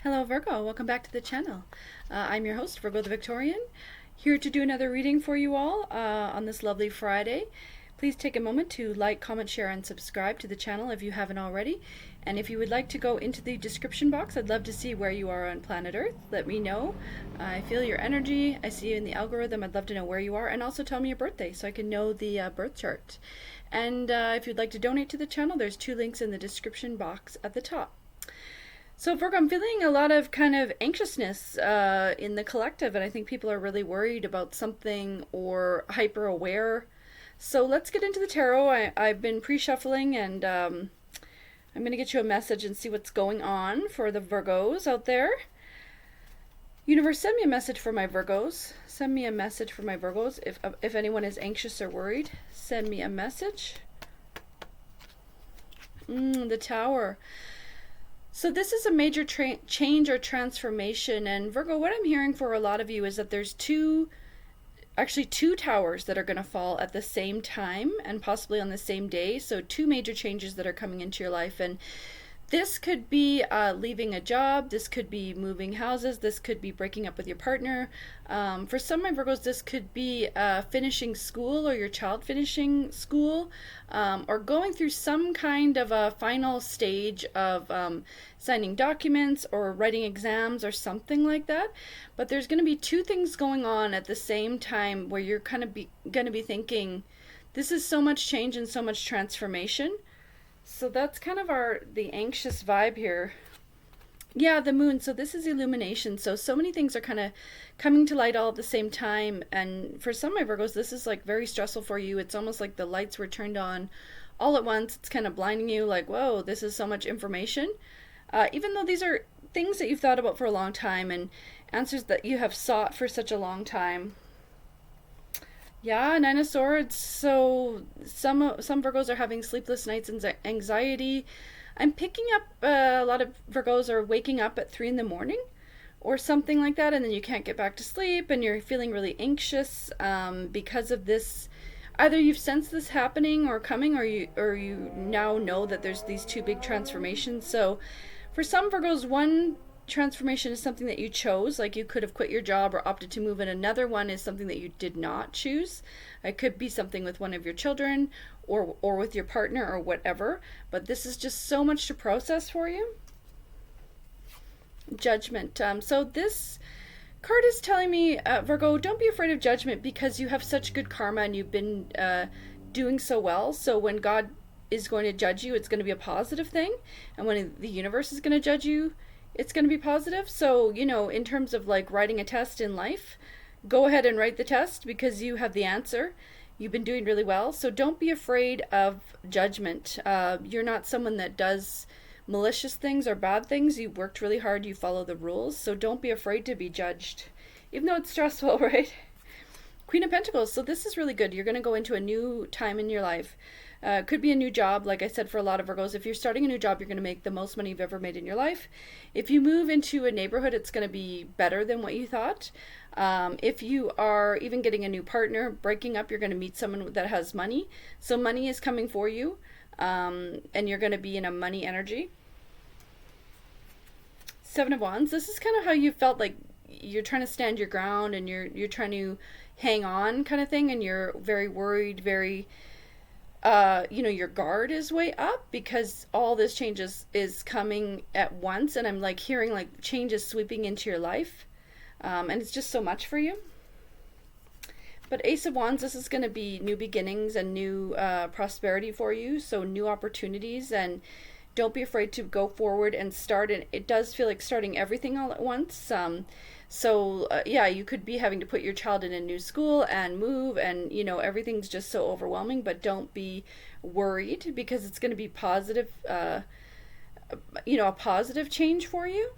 Hello Virgo, welcome back to the channel. I'm your host, Virgo the Victorian, here to do another reading for you all on this lovely Friday. Please take a moment to like, comment, share, and subscribe to the channel if you haven't already. And if you would like to go into the description box, I'd love to see where you are on planet Earth. Let me know. I feel your energy. I see you in the algorithm. I'd love to know where you are. And also tell me your birthday so I can know the birth chart. And if you'd like to donate to the channel, there's 2 links in the description box at the top. So Virgo, I'm feeling a lot of kind of anxiousness in the collective, and I think people are really worried about something or hyper aware. So let's get into the tarot. I've been pre-shuffling, and I'm going to get you a message and see what's going on for the Virgos out there. Universe, send me a message for my Virgos. Send me a message for my Virgos. If anyone is anxious or worried, send me a message. The Tower. So this is a major change or transformation, and Virgo, what I'm hearing for a lot of you is that there's actually two towers that are going to fall at the same time and possibly on the same day. So 2 major changes that are coming into your life, and this could be leaving a job, this could be moving houses, this could be breaking up with your partner. For some of my Virgos, this could be finishing school, or your child finishing school, or going through some kind of a final stage of signing documents or writing exams or something like that. But there's going to be 2 things going on at the same time where you're kind of going to be thinking, this is so much change and so much transformation. So that's kind of the anxious vibe here. Yeah, the moon. So this is illumination. So many things are kind of coming to light all at the same time. And for some of my Virgos, this is like very stressful for you. It's almost like the lights were turned on all at once. It's kind of blinding you, like, whoa, this is so much information. Even though these are things that you've thought about for a long time and answers that you have sought for such a long time. Yeah, 9 of Swords. So some Virgos are having sleepless nights and anxiety. I'm picking up a lot of Virgos are waking up at 3 in the morning or something like that, and then you can't get back to sleep and you're feeling really anxious because of this. Either you've sensed this happening or coming, or you now know that there's these 2 big transformations. So for some Virgos, one transformation is something that you chose, like you could have quit your job or opted to move, and another one is something that you did not choose. It could be something with one of your children or with your partner or whatever, but this is just so much to process for you. Judgment. So this card is telling me, Virgo, don't be afraid of judgment because you have such good karma and you've been doing so well. So when God is going to judge you, it's going to be a positive thing, and when the universe is going to judge you, it's going to be positive. So, in terms of like writing a test in life, go ahead and write the test because you have the answer. You've been doing really well. So don't be afraid of judgment. You're not someone that does malicious things or bad things. You worked really hard. You follow the rules. So don't be afraid to be judged, even though it's stressful, right? Queen of Pentacles. So this is really good. You're going to go into a new time in your life. Could be a new job. Like I said, for a lot of Virgos, if you're starting a new job, you're going to make the most money you've ever made in your life. If you move into a neighborhood, it's going to be better than what you thought. If you are even getting a new partner, breaking up, you're going to meet someone that has money. So money is coming for you, and you're going to be in a money energy. 7 of Wands. This is kind of how you felt like you're trying to stand your ground and you're trying to hang on kind of thing, and you're very worried, very your guard is way up because all this change is coming at once, and I'm like hearing like changes sweeping into your life, and it's just so much for you. But Ace of Wands, this is going to be new beginnings and new prosperity for you, so new opportunities, and don't be afraid to go forward and start. And it does feel like starting everything all at once. Yeah, you could be having to put your child in a new school and move, and everything's just so overwhelming. But don't be worried because it's going to be positive. A positive change for you.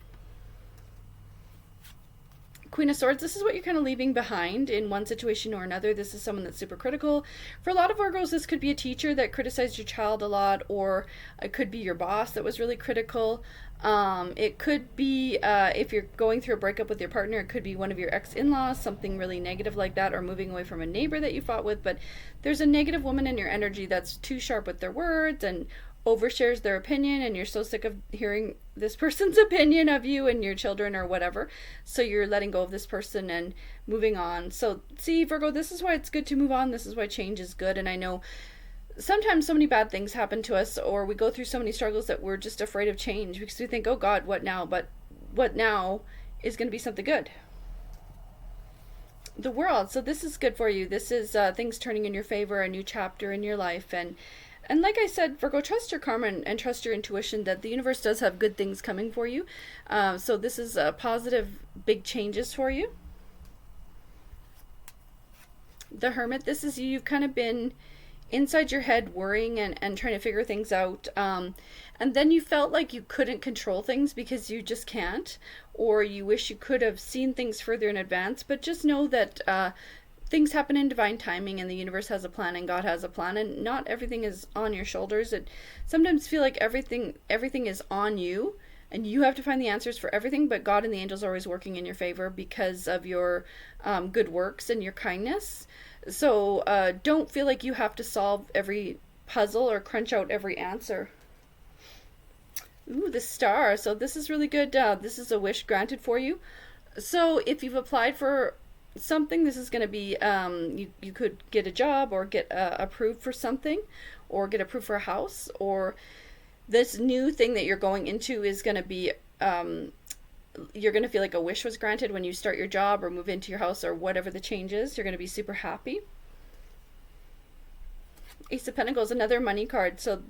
Queen of Swords, this is what you're kind of leaving behind in one situation or another. This is someone that's super critical. For a lot of Virgos, this could be a teacher that criticized your child a lot, or it could be your boss that was really critical. It could be, if you're going through a breakup with your partner, it could be one of your ex-in-laws, something really negative like that, or moving away from a neighbor that you fought with. But there's a negative woman in your energy that's too sharp with their words, and overshares their opinion and you're so sick of hearing this person's opinion of you and your children or whatever. So you're letting go of this person and moving on. So see, Virgo, this is why it's good to move on. This is why change is good. And I know sometimes so many bad things happen to us, or we go through so many struggles that we're just afraid of change because we think, oh God, what now? But what now is going to be something good. The world. So this is good for you. This is things turning in your favor, a new chapter in your life. And like I said, Virgo, trust your karma and trust your intuition that the universe does have good things coming for you. So this is positive, big changes for you. The Hermit, this is you. You've kind of been inside your head worrying and trying to figure things out. And then you felt like you couldn't control things because you just can't. Or you wish you could have seen things further in advance. But just know that things happen in divine timing, and the universe has a plan and God has a plan, and not everything is on your shoulders. It sometimes feel like everything is on you and you have to find the answers for everything, but God and the angels are always working in your favor because of your good works and your kindness. So don't feel like you have to solve every puzzle or crunch out every answer. Ooh, the Star. So this is really good. This is a wish granted for you. So if you've applied for something, this is going to be you could get a job or get approved for something, or get approved for a house, or this new thing that you're going into is going to be you're going to feel like a wish was granted when you start your job or move into your house or whatever the change is. You're going to be super happy. Ace of Pentacles, another money card. So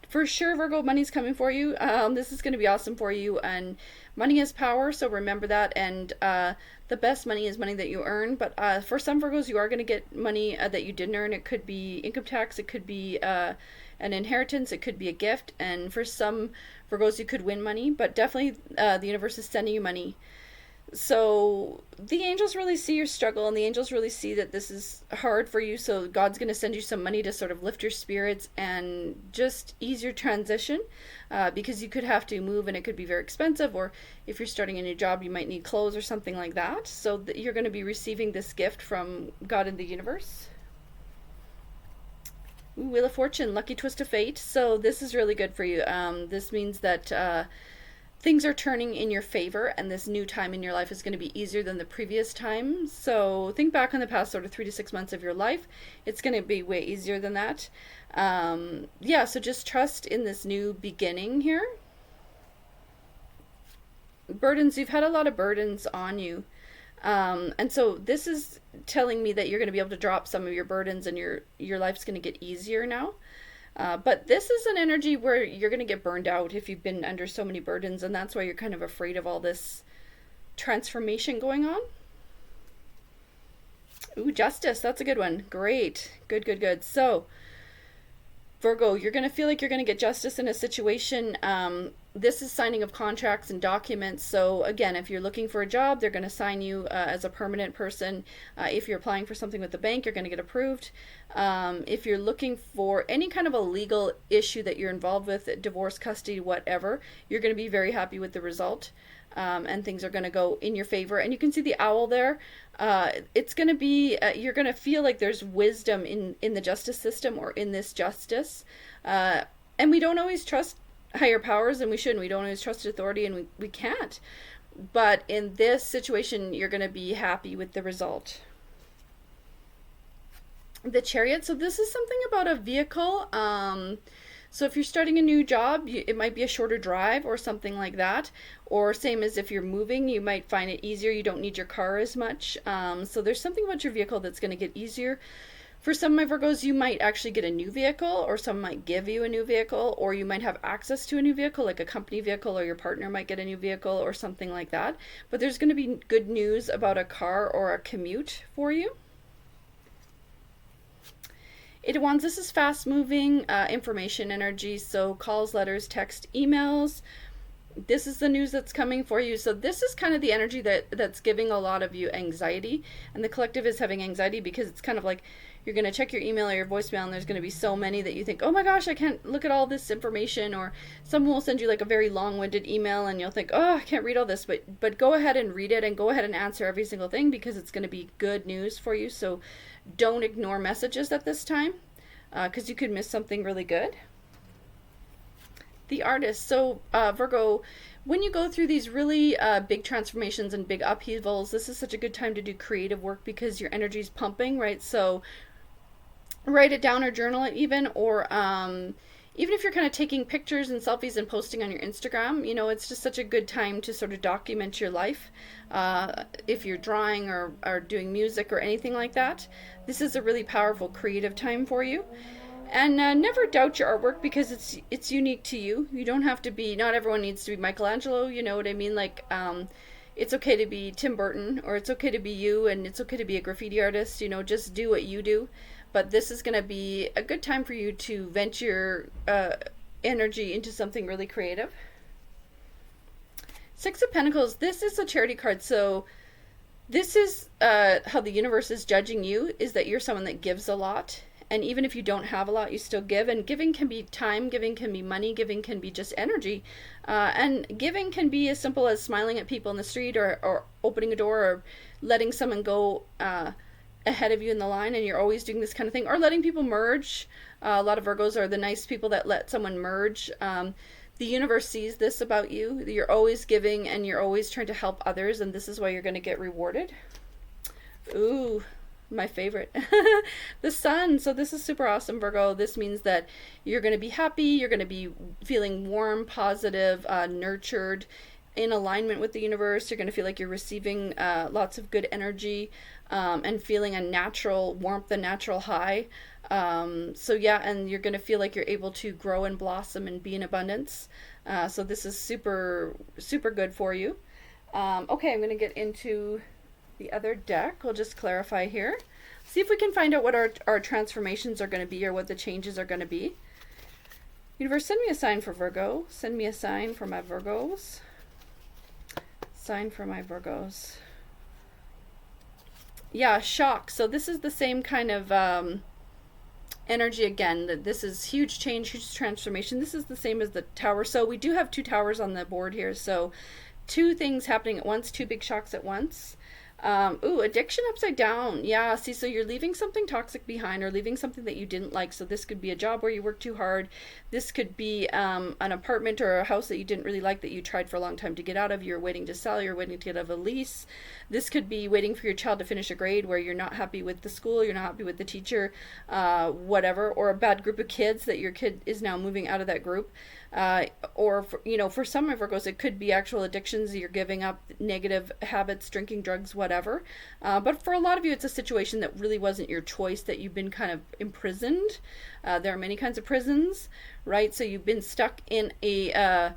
for sure, Virgo, money's coming for you. This is going to be awesome for you. And money is power, so remember that. And the best money is money that you earn. But for some Virgos, you are going to get money that you didn't earn. It could be income tax. It could be an inheritance. It could be a gift. And for some Virgos, you could win money. But definitely the universe is sending you money. So the angels really see your struggle, and the angels really see that this is hard for you. So God's going to send you some money to sort of lift your spirits and just ease your transition, because you could have to move and it could be very expensive, or if you're starting a new job, you might need clothes or something like that. So you're going to be receiving this gift from God and the universe. Ooh, Wheel of Fortune, lucky twist of fate. So this is really good for you. This means that things are turning in your favor, and this new time in your life is going to be easier than the previous time. So think back on the past sort of 3 to 6 months of your life. It's going to be way easier than that. Yeah, so just trust in this new beginning here. Burdens, you've had a lot of burdens on you. And so this is telling me that you're going to be able to drop some of your burdens, and your life's going to get easier now. But this is an energy where you're going to get burned out if you've been under so many burdens, and that's why you're kind of afraid of all this transformation going on. Ooh, Justice. That's a good one. Great. Good, good, good. So, Virgo, you're going to feel like you're going to get justice in a situation. This is signing of contracts and documents. So again, if you're looking for a job, they're going to sign you as a permanent person. If you're applying for something with the bank, you're going to get approved. If you're looking for any kind of a legal issue that you're involved with, divorce, custody, whatever, you're going to be very happy with the result. And things are going to go in your favor. And you can see the owl there. It's going to be, you're going to feel like there's wisdom in the justice system, or in this justice. And we don't always trust higher powers, and we shouldn't. We don't always trust authority, and we can't. But in this situation, you're going to be happy with the result. The Chariot. So this is something about a vehicle. So if you're starting a new job, it might be a shorter drive or something like that. Or same as if you're moving, you might find it easier. You don't need your car as much. So there's something about your vehicle that's going to get easier. For some of my Virgos, you might actually get a new vehicle, or some might give you a new vehicle, or you might have access to a new vehicle, like a company vehicle, or your partner might get a new vehicle or something like that. But there's going to be good news about a car or a commute for you. Eight of Wands, this is fast moving information energy, so calls, letters, text, emails. This is the news that's coming for you. So this is kind of the energy that's giving a lot of you anxiety, and the collective is having anxiety because it's kind of like you're going to check your email or your voicemail, and there's going to be so many that you think, oh my gosh, I can't look at all this information. Or someone will send you like a very long-winded email, and you'll think, oh, I can't read all this. But go ahead and read it, and go ahead and answer every single thing, because it's going to be good news for you. So don't ignore messages at this time, because you could miss something really good. The artist. So, Virgo, when you go through these really big transformations and big upheavals, this is such a good time to do creative work because your energy is pumping, right? So, write it down or journal it even, or even if you're kind of taking pictures and selfies and posting on your Instagram, it's just such a good time to sort of document your life. If you're drawing or doing music or anything like that, this is a really powerful creative time for you. And never doubt your artwork because it's unique to you. You don't have to be. Not everyone needs to be Michelangelo. You know what I mean? Like, it's okay to be Tim Burton, or it's okay to be you, and it's okay to be a graffiti artist. Just do what you do. But this is going to be a good time for you to vent your energy into something really creative. Six of Pentacles. This is a charity card, so this is how the universe is judging you, is that you're someone that gives a lot. And even if you don't have a lot, you still give. And giving can be time, giving can be money, giving can be just energy. And giving can be as simple as smiling at people in the street, or opening a door, or letting someone go ahead of you in the line, and you're always doing this kind of thing. Or letting people merge. A lot of Virgos are the nice people that let someone merge. The universe sees this about you. You're always giving, and you're always trying to help others, and this is why you're going to get rewarded. Ooh, my favorite. The sun. So this is super awesome, Virgo. This means that you're going to be happy, you're going to be feeling warm, positive, nurtured, in alignment with the universe. You're going to feel like you're receiving lots of good energy, and feeling a natural warmth, a natural high. So yeah, and you're going to feel like you're able to grow and blossom and be in abundance. So this is super, super good for you. Okay, I'm going to get into the other deck. We'll just clarify here. See if we can find out what our transformations are going to be, or what the changes are going to be. Universe, send me a sign for Virgo. Send me a sign for my Virgos. Sign for my Virgos. Yeah, shock. So this is the same kind of energy again. That this is huge change, huge transformation. This is the same as the tower. So we do have two towers on the board here. So two things happening at once, two big shocks at once. Ooh, addiction upside down. Yeah, see, so you're leaving something toxic behind, or leaving something that you didn't like. So this could be a job where you worked too hard. This could be an apartment or a house that you didn't really like, that you tried for a long time to get out of. You're waiting to sell, you're waiting to get out of a lease. This could be waiting for your child to finish a grade where you're not happy with the school, you're not happy with the teacher, whatever. Or a bad group of kids that your kid is now moving out of that group. Or for some Virgos, it could be actual addictions. You're giving up negative habits, drinking, drugs, whatever. But for a lot of you, it's a situation that really wasn't your choice, that you've been kind of imprisoned. There are many kinds of prisons, right? So you've been stuck in a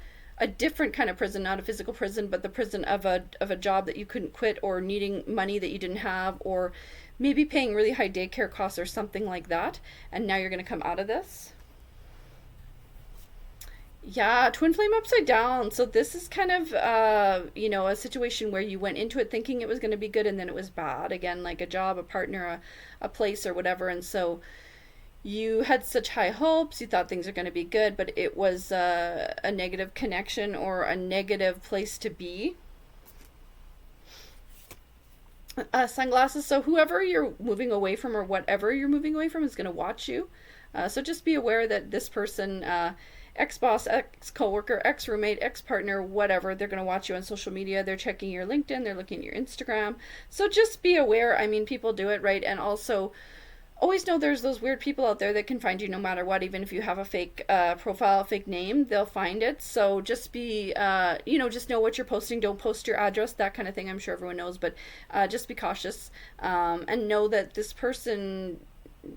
different kind of prison, not a physical prison, but the prison of a job that you couldn't quit, or needing money that you didn't have, or maybe paying really high daycare costs or something like that. And now you're going to come out of this. Yeah, twin flame upside down. So this is kind of, a situation where you went into it thinking it was going to be good, and then it was bad. Again, like a job, a partner, a place, or whatever. And so you had such high hopes. You thought things are going to be good, but it was a negative connection, or a negative place to be. Sunglasses. So whoever you're moving away from, or whatever you're moving away from, is going to watch you. So just be aware that this person, ex-boss, ex-coworker, ex-roommate, ex-partner, whatever, they're going to watch you on social media. They're checking your LinkedIn, they're looking at your Instagram. So just be aware. I mean, people do it, right? And also always know there's those weird people out there that can find you no matter what. Even if you have a fake profile, fake name, they'll find it. So just be, just know what you're posting. Don't post your address, that kind of thing. I'm sure everyone knows, but just be cautious, and know that this person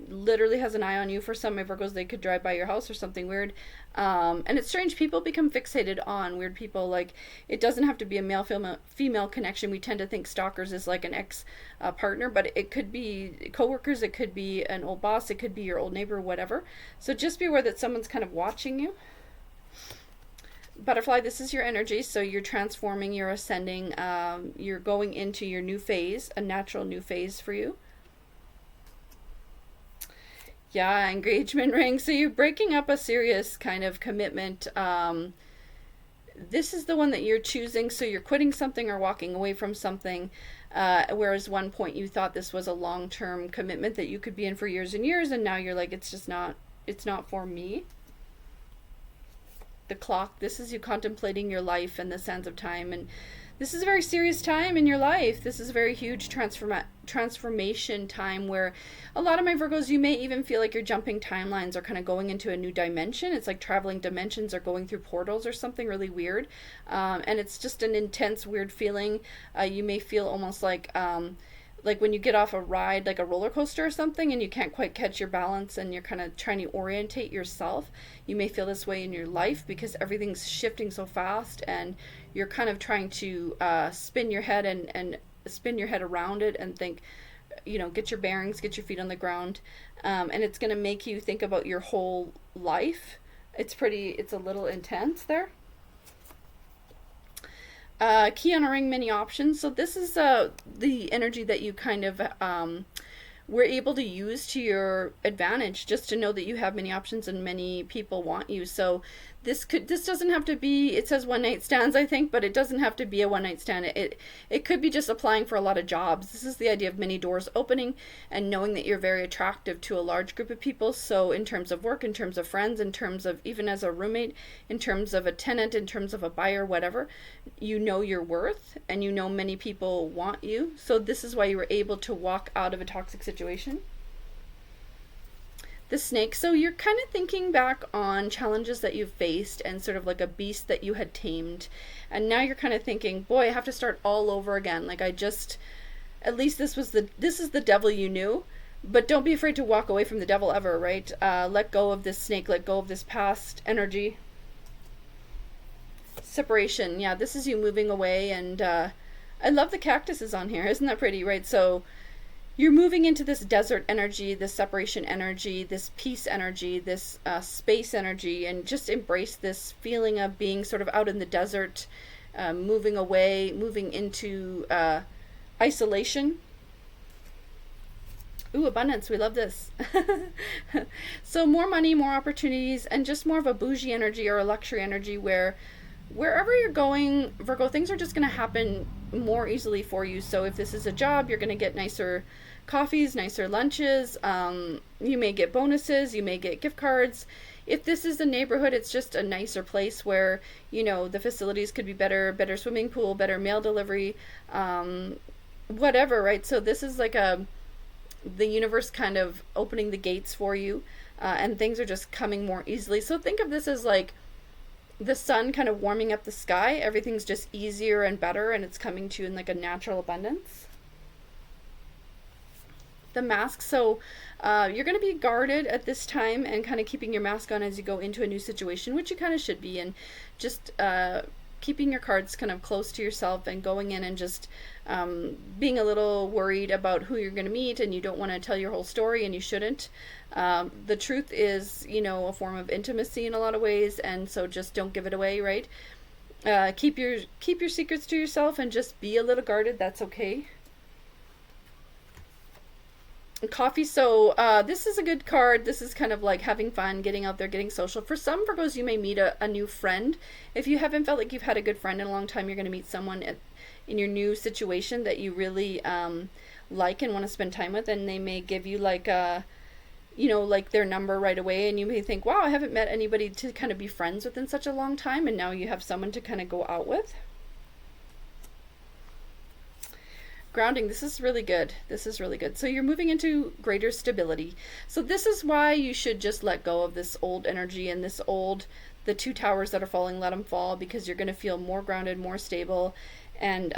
literally has an eye on you. For some Virgos, they could drive by your house or something weird. And it's strange, people become fixated on weird people. Like, it doesn't have to be a male female connection. We tend to think stalkers is like an ex partner, but it could be coworkers, it could be an old boss, it could be your old neighbor, whatever. So just be aware that someone's kind of watching you. Butterfly, this is your energy. So you're transforming, you're ascending, you're going into your new phase, a natural new phase for you. Yeah, engagement ring. So you're breaking up a serious kind of commitment. This is the one that you're choosing. So you're quitting something or walking away from something. Whereas one point you thought this was a long-term commitment that you could be in for years and years. And now you're like, it's not for me. the clock. This is you contemplating your life and the sands of time. And this is a very serious time in your life. This is a very huge transformation time where a lot of my Virgos, you may even feel like you're jumping timelines or kind of going into a new dimension. It's like traveling dimensions or going through portals or something really weird. And it's just an intense, weird feeling. You may feel almost like when you get off a ride, like a roller coaster or something, and you can't quite catch your balance and you're kind of trying to orientate yourself. You may feel this way in your life because everything's shifting so fast and you're kind of trying to spin your head and spin your head around it and think, get your bearings, get your feet on the ground. And it's going to make you think about your whole life. It's a little intense there. Key on a ring, many options. So this is the energy that you kind of were able to use to your advantage, just to know that you have many options and many people want you. So this doesn't have to be, it says one night stands, I think, but it doesn't have to be a one night stand. It could be just applying for a lot of jobs. This is the idea of many doors opening and knowing that you're very attractive to a large group of people. So in terms of work, in terms of friends, in terms of even as a roommate, in terms of a tenant, in terms of a buyer, whatever, you know your worth and you know many people want you. So this is why you were able to walk out of a toxic situation. The snake, so you're kind of thinking back on challenges that you've faced and sort of like a beast that you had tamed, and now you're kind of thinking, boy, I have to start all over again. Like at least this is the devil you knew, but don't be afraid to walk away from the devil ever, right? Let go of this snake, let go of this past energy. Separation, yeah, this is you moving away, and I love the cactuses on here. Isn't that pretty, right? So you're moving into this desert energy, this separation energy, this peace energy, this space energy, and just embrace this feeling of being sort of out in the desert, moving away, moving into isolation. Ooh, abundance, we love this. So more money, more opportunities, and just more of a bougie energy or a luxury energy where wherever you're going, Virgo, things are just going to happen more easily for you. So if this is a job, you're going to get nicer coffees, nicer lunches. You may get bonuses. You may get gift cards. If this is a neighborhood, it's just a nicer place where, the facilities could be better swimming pool, better mail delivery, whatever, right? So this is like the universe kind of opening the gates for you, and things are just coming more easily. So think of this as like the sun kind of warming up the sky. Everything's just easier and better, and it's coming to you in like a natural abundance. The mask, so you're going to be guarded at this time and kind of keeping your mask on as you go into a new situation, which you kind of should be, and just keeping your cards kind of close to yourself and going in and just being a little worried about who you're going to meet, and you don't want to tell your whole story, and you shouldn't. The truth is, a form of intimacy in a lot of ways, and so just don't give it away, right? Keep your secrets to yourself and just be a little guarded. That's okay. Coffee, so this is a good card. This is kind of like having fun, getting out there, getting social. For some Virgos, you may meet a new friend. If you haven't felt like you've had a good friend in a long time, you're going to meet someone in your new situation that you really like and want to spend time with, and they may give you like like their number right away, and you may think, wow, I haven't met anybody to kind of be friends with in such a long time, and now you have someone to kind of go out with. Grounding, this is really good. So you're moving into greater stability. So this is why you should just let go of this old energy and the two towers that are falling, let them fall, because you're going to feel more grounded, more stable, and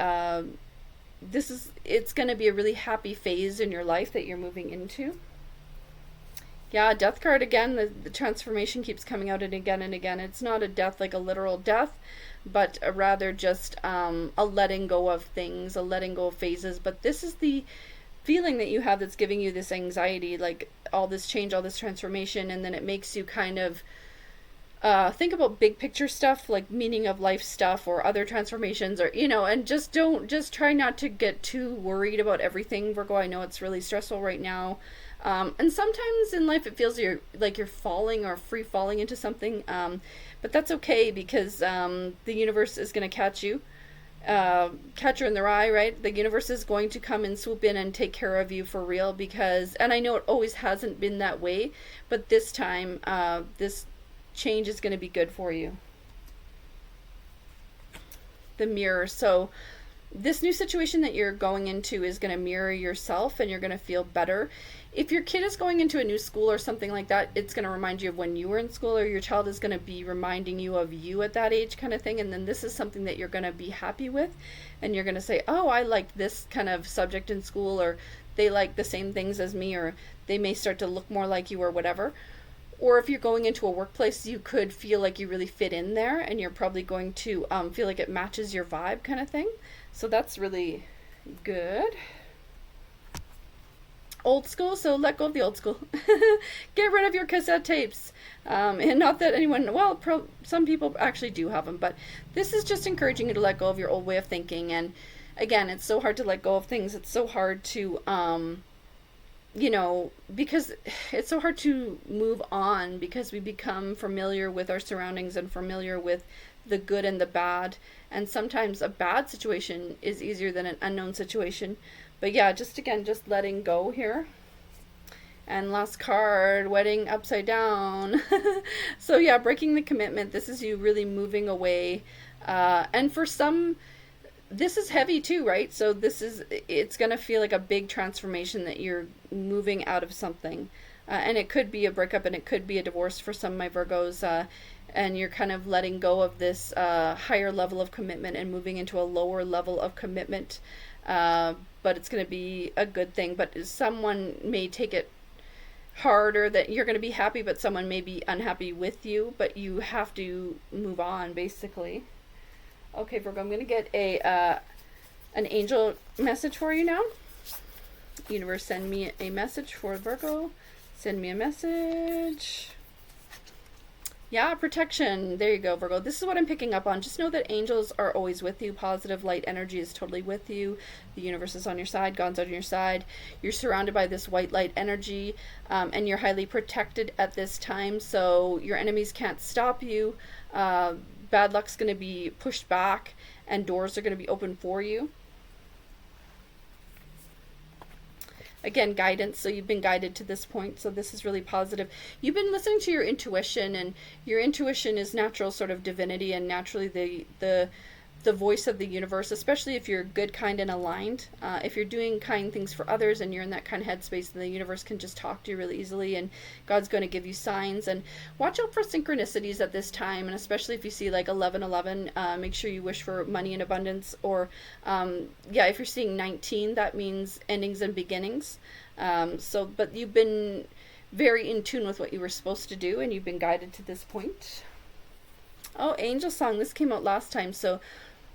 it's going to be a really happy phase in your life that you're moving into. Yeah, death card again. The transformation keeps coming out and again. It's not a death like a literal death, but rather just a letting go of things, a letting go of phases. But this is the feeling that you have that's giving you this anxiety, like all this change, all this transformation, and then it makes you kind of think about big picture stuff, like meaning of life stuff or other transformations, or and just try not to get too worried about everything, Virgo. I know it's really stressful right now. And sometimes in life it feels you're falling or free falling into something, but that's okay, because the universe is going to catch you in the eye, right? The universe is going to come and swoop in and take care of you for real, and I know it always hasn't been that way, but this time this change is going to be good for you. the mirror. So this new situation that you're going into is going to mirror yourself, and you're going to feel better. If your kid is going into a new school or something like that, it's going to remind you of when you were in school, or your child is going to be reminding you of you at that age, kind of thing. And then this is something that you're going to be happy with, and you're going to say, oh, I liked this kind of subject in school, or they like the same things as me, or they may start to look more like you, or whatever. Or if you're going into a workplace, you could feel like you really fit in there, and you're probably going to feel like it matches your vibe, kind of thing. So that's really good. Old school, so let go of the old school. Get rid of your cassette tapes. And not that anyone, well, some people actually do have them, but this is just encouraging you to let go of your old way of thinking. And again, it's so hard to let go of things. It's so hard to, because it's so hard to move on, because we become familiar with our surroundings and familiar with the good and the bad. And sometimes a bad situation is easier than an unknown situation. But yeah, just letting go here. And last card, wedding upside down. So yeah, breaking the commitment. This is you really moving away. And for some, this is heavy too, right? So it's going to feel like a big transformation, that you're moving out of something. And it could be a breakup, and it could be a divorce for some of my Virgos. And you're kind of letting go of this higher level of commitment and moving into a lower level of commitment. But it's going to be a good thing. But someone may take it harder, that you're going to be happy, but someone may be unhappy with you. But you have to move on, basically. Okay, Virgo, I'm going to get an angel message for you now. Universe, send me a message for Virgo. Send me a message. Yeah, protection. There you go, Virgo. This is what I'm picking up on. Just know that angels are always with you. Positive light energy is totally with you. The universe is on your side. God's on your side. You're surrounded by this white light energy, and you're highly protected at this time. So your enemies can't stop you. Bad luck's going to be pushed back, and doors are going to be open for you. Again, guidance. So you've been guided to this point. So this is really positive. You've been listening to your intuition, and your intuition is natural sort of divinity, and naturally the voice of the universe, especially if you're good, kind, and aligned. If you're doing kind things for others and you're in that kind of headspace, then the universe can just talk to you really easily, and God's going to give you signs. And watch out for synchronicities at this time, and especially if you see like 1111, make sure you wish for money in abundance. Or if you're seeing 19, that means endings and beginnings. But you've been very in tune with what you were supposed to do, and you've been guided to this point. Oh, angel song. This came out last time. So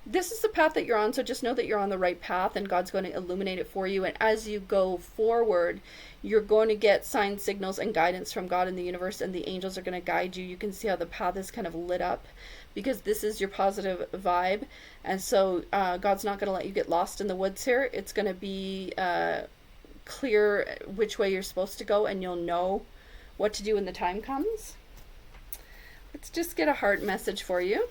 this is the path that you're on, so just know that you're on the right path, and God's going to illuminate it for you. And as you go forward, you're going to get signs, signals, and guidance from God and the universe, and the angels are going to guide you. You can see how the path is kind of lit up, because this is your positive vibe. And so God's not going to let you get lost in the woods here. It's going to be clear which way you're supposed to go, and you'll know what to do when the time comes. Let's just get a heart message for you.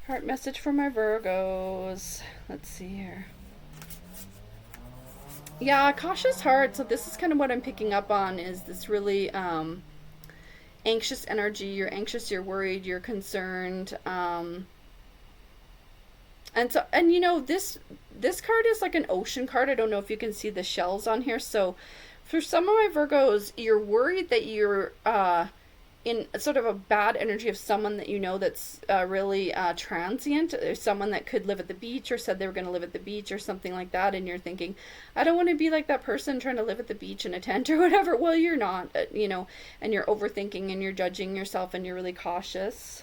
Heart message for my Virgos. Let's see here. Yeah, cautious heart. So this is kind of what I'm picking up on, is this really anxious energy. You're anxious, you're worried, you're concerned. And you know, this card is like an ocean card. I don't know if you can see the shells on here. So for some of my Virgos, you're worried that you're in sort of a bad energy of someone that you know that's really transient. There's someone that could live at the beach, or said they were going to live at the beach, or something like that, and you're thinking, I don't want to be like that person trying to live at the beach in a tent or whatever. Well, you're not, and you're overthinking, and you're judging yourself, and you're really cautious.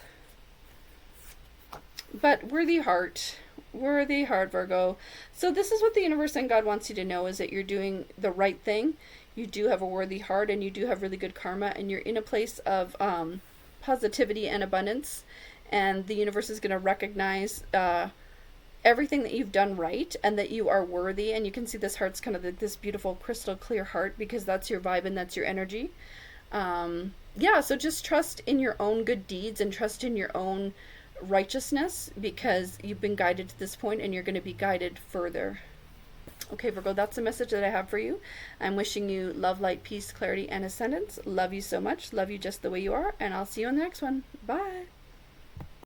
But worthy heart, Virgo. So this is what the universe and God wants you to know, is that you're doing the right thing. You do have a worthy heart, and you do have really good karma, and you're in a place of positivity and abundance, and the universe is going to recognize everything that you've done right, and that you are worthy. And you can see this heart's kind of this beautiful crystal clear heart, because that's your vibe and that's your energy. So just trust in your own good deeds, and trust in your own righteousness, because you've been guided to this point, and you're going to be guided further. Okay, Virgo, that's the message that I have for you. I'm wishing you love, light, peace, clarity, and ascendance. Love you so much. Love you just the way you are. And I'll see you on the next one. Bye.